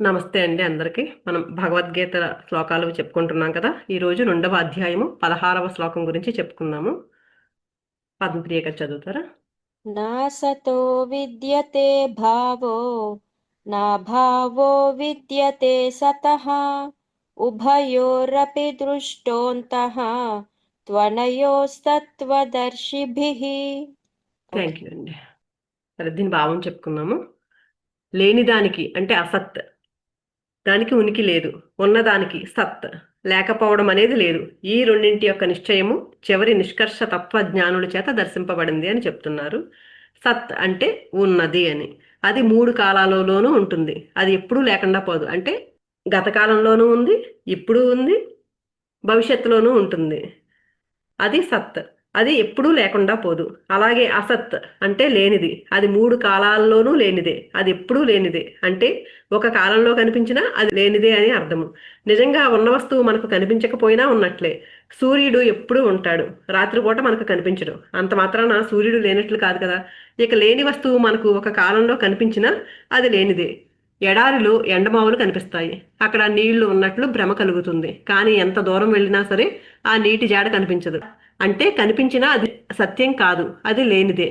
నమస్తే అండి అందరికీ. మనం భగవద్గీత శ్లోకాలు చెప్పుకుంటున్నాం కదా! ఈరోజు 2వ అధ్యాయము 16వ శ్లోకం గురించి చెప్పుకుందాము. పద్మప్రియ గారు చదువుతారా? నాసతో విద్యతే భావో నాభావో విద్యతే సతః ఉభయోరపి దృష్టోంతః త్వనయోస్తత్వదర్శిభిః. ఓకే. థ్యాంక్ యూ అండి. సరే దీని భావం చెప్పుకుందాము. లేని దానికి అంటే అసత్, దానికి ఉనికి లేదు. ఉన్నదానికి సత్, లేకపోవడం అనేది లేదు. ఈ రెండింటి యొక్క నిశ్చయము చివరి నిష్కర్ష తత్వజ్ఞానుల చేత దర్శింపబడింది అని చెప్తున్నారు. సత్ అంటే ఉన్నది అని. అది 3 కాలాలలోనూ ఉంటుంది. అది ఎప్పుడూ లేకుండా పోదు. అంటే గత కాలంలోనూ ఉంది, ఇప్పుడు ఉంది, భవిష్యత్తులోనూ ఉంటుంది. అది సత్. అది ఎప్పుడూ లేకుండా పోదు. అలాగే అసత్ అంటే లేనిది. అది 3 కాలాల్లోనూ లేనిదే. అది ఎప్పుడూ లేనిదే. అంటే ఒక కాలంలో కనిపించినా అది లేనిదే అని అర్థము. నిజంగా ఉన్న వస్తువు మనకు కనిపించకపోయినా ఉన్నట్లే. సూర్యుడు ఎప్పుడూ ఉంటాడు. రాత్రిపూట మనకు కనిపించడు. అంత మాత్రాన సూర్యుడు లేనట్లు కాదు కదా! ఇక లేని వస్తువు మనకు ఒక కాలంలో కనిపించినా అది లేనిదే. ఎడారిలో ఎండమావులు కనిపిస్తాయి. అక్కడ నీళ్లు ఉన్నట్లు భ్రమ కలుగుతుంది. కానీ ఎంత దూరం వెళ్ళినా సరే ఆ నీటి జాడ కనిపించదు. అంటే కనిపించినా అది సత్యం కాదు, అది లేనిదే.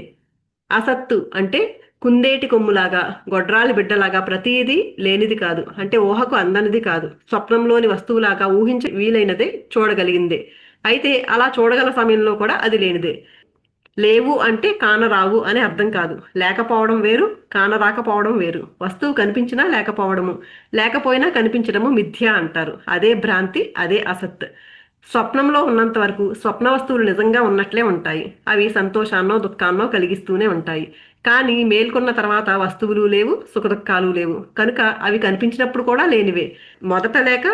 అసత్తు అంటే కుందేటి కొమ్ములాగా, గొడ్రాలి బిడ్డలాగా ప్రతిదీ లేనిది కాదు. అంటే ఊహకు అందనిది కాదు. స్వప్నంలోని వస్తువులాగా ఊహించి వీలైనదే చూడగలిగిందే. అయితే అలా చూడగల సమయంలో కూడా అది లేనిదే. లేవు అంటే కానరావు అని అర్థం కాదు. లేకపోవడం వేరు, కానరాకపోవడం వేరు. వస్తువు కనిపించినా లేకపోవడము, లేకపోయినా కనిపించడము మిథ్య అంటారు. అదే భ్రాంతి, అదే అసత్. స్వప్నంలో ఉన్నంత వరకు స్వప్న వస్తువులు నిజంగా ఉన్నట్లే ఉంటాయి. అవి సంతోషాన్నో దుఃఖాన్నో కలిగిస్తూనే ఉంటాయి. కానీ మేల్కొన్న తర్వాత వస్తువులు లేవు, సుఖదుఖాలు లేవు. కనుక అవి కనిపించినప్పుడు కూడా లేనివే. మొదట లేక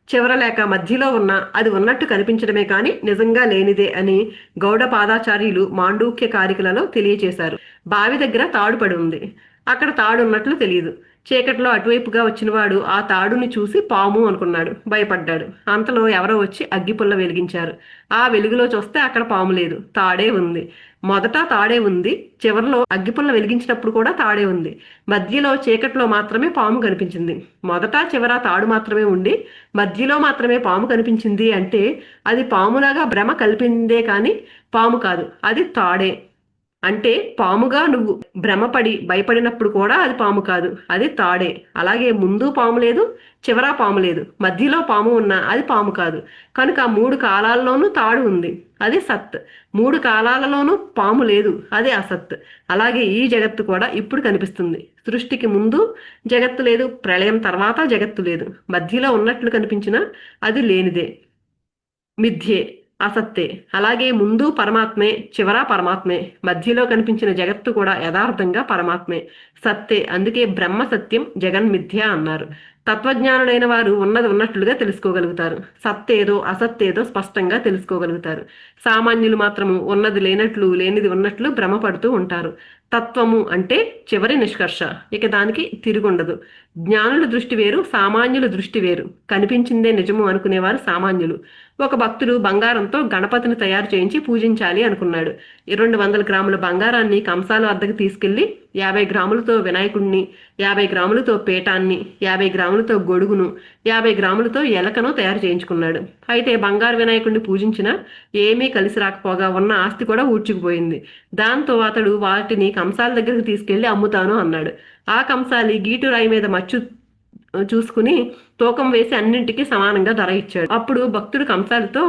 చివర లేక మధ్యలో ఉన్న అది ఉన్నట్టు కనిపించడమే కానీ నిజంగా లేనిదే అని గౌడ పాదాచార్యులు మాండూక్య కారికలలో తెలియచేశారు. బావి దగ్గర తాడు పడి ఉంది. అక్కడ తాడు ఉన్నట్లు తెలియదు. చీకట్లో అటువైపుగా వచ్చినవాడు ఆ తాడుని చూసి పాము అనుకున్నాడు. భయపడ్డాడు. అంతలో ఎవరో వచ్చి అగ్గిపుల్ల వెలిగించారు. ఆ వెలుగులో చూస్తే అక్కడ పాము లేదు, తాడే ఉంది. మొదట తాడే ఉంది, చివరిలో అగ్గిపుల్ల వెలిగించినప్పుడు కూడా తాడే ఉంది. మధ్యలో చీకట్లో మాత్రమే పాము కనిపించింది. మొదట చివర తాడు మాత్రమే ఉండి మధ్యలో మాత్రమే పాము కనిపించింది అంటే అది పాములాగా భ్రమ కల్పిందే కానీ పాము కాదు, అది తాడే. అంటే పాముగా నువ్వు భ్రమపడి భయపడినప్పుడు కూడా అది పాము కాదు, అది తాడే. అలాగే ముందు పాము లేదు, చివరా పాము లేదు, మధ్యలో పాము ఉన్నా అది పాము కాదు. కనుక 3 కాలాల్లోనూ తాడు ఉంది, అది సత్. 3 కాలాలలోనూ పాము లేదు, అది అసత్. అలాగే ఈ జగత్తు కూడా ఇప్పుడు కనిపిస్తుంది. సృష్టికి ముందు జగత్తు లేదు, ప్రళయం తర్వాత జగత్తు లేదు. మధ్యలో ఉన్నట్లు కనిపించినా అది లేనిదే, మిథ్యే, అసత్తే. అలాగే ముందు పరమాత్మే, చివరా పరమాత్మే. మధ్యలో కనిపించిన జగత్తు కూడా యథార్థంగా పరమాత్మే, సత్తే. అందుకే బ్రహ్మ సత్యం, జగన్మిథ్య అన్నారు. తత్వజ్ఞానులైన వారు ఉన్నది ఉన్నట్లుగా తెలుసుకోగలుగుతారు. సత్తేదో అసత్తేదో స్పష్టంగా తెలుసుకోగలుగుతారు. సామాన్యులు మాత్రము ఉన్నది లేనట్లు, లేనిది ఉన్నట్లు భ్రమపడుతూ ఉంటారు. తత్వము అంటే చివరి నిష్కర్ష. ఇక దానికి తిరుగుండదు. జ్ఞానుల దృష్టి వేరు, సామాన్యుల దృష్టి వేరు. కనిపించిందే నిజము అనుకునేవారు సామాన్యులు. ఒక భక్తుడు బంగారంతో గణపతిని తయారు చేయించి పూజించాలి అనుకున్నాడు. 200 గ్రాముల బంగారాన్ని కంసాల వద్దకు తీసుకెళ్లి 50 గ్రాములతో వినాయకుడిని, 50 గ్రాములతో పీఠాన్ని, 50 గ్రాములతో గొడుగును, 50 గ్రాములతో ఎలకను తయారు చేయించుకున్నాడు. అయితే బంగారు వినాయకుడిని పూజించినా ఏమీ కలిసి రాకపోగా ఉన్న ఆస్తి కూడా ఊడ్చుకుపోయింది. దాంతో అతడు వాటిని కంసాల దగ్గరకు తీసుకెళ్లి అమ్ముతాను అన్నాడు. ఆ కంసాలి గీటు రాయి మీద మచ్చు చూసుకుని తూకం వేసి అన్నింటికి సమానంగా ధర ఇచ్చాడు. అప్పుడు భక్తుడు కంసాలితో,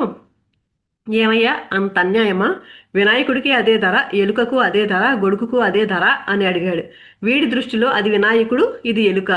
ఏమయ్యా అంత అన్యాయమా? వినాయకుడికి అదే ధర, ఎలుకకు అదే ధర, గొడుగుకు అదే ధర అని అడిగాడు. వీడి దృష్టిలో అది వినాయకుడు, ఇది ఎలుక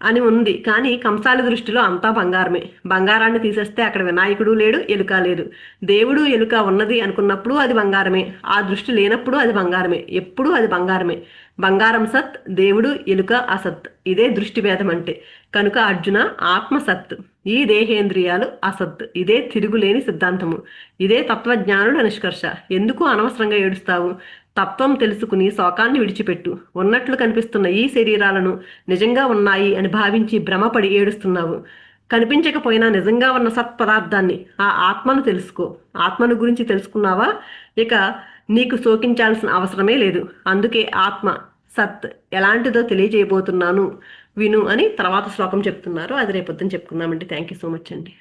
అని ఉంది. కానీ కంసాలి దృష్టిలో అంతా బంగారమే. బంగారాన్ని తీసేస్తే అక్కడ వినాయకుడు లేడు, ఎలుక లేదు. దేవుడు ఎలుక ఉన్నది అనుకున్నప్పుడు అది బంగారమే, ఆ దృష్టి లేనప్పుడు అది బంగారమే. ఎప్పుడు అది బంగారమే. బంగారం సత్, దేవుడు ఎలుక అసత్. ఇదే దృష్టి భేదం అంటే. కనుక అర్జున, ఆత్మ సత్, ఈ దేహేంద్రియాలు అసత్. ఇదే తిరుగులేని సిద్ధాంతము. ఇదే తత్వజ్ఞానుల నిష్కర్ష. ఎందుకు అనవసరంగా ఏడుస్తావు? తత్వం తెలుసుకుని శోకాన్ని విడిచిపెట్టు. ఉన్నట్లు కనిపిస్తున్న ఈ శరీరాలను నిజంగా ఉన్నాయి అని భావించి భ్రమపడి ఏడుస్తున్నావు. కనిపించకపోయినా నిజంగా ఉన్న సత్పదార్థాన్ని, ఆ ఆత్మను తెలుసుకో. ఆత్మను గురించి తెలుసుకున్నావా? ఇక నీకు శోకించాల్సిన అవసరమే లేదు. అందుకే ఆత్మ సత్ ఎలాంటిదో తెలియజేయబోతున్నాను విను అని తర్వాత శ్లోకం చెప్తున్నారు. అది రేపొద్దున చెప్పుకుందామండి. థ్యాంక్ యూ సో మచ్ అండి.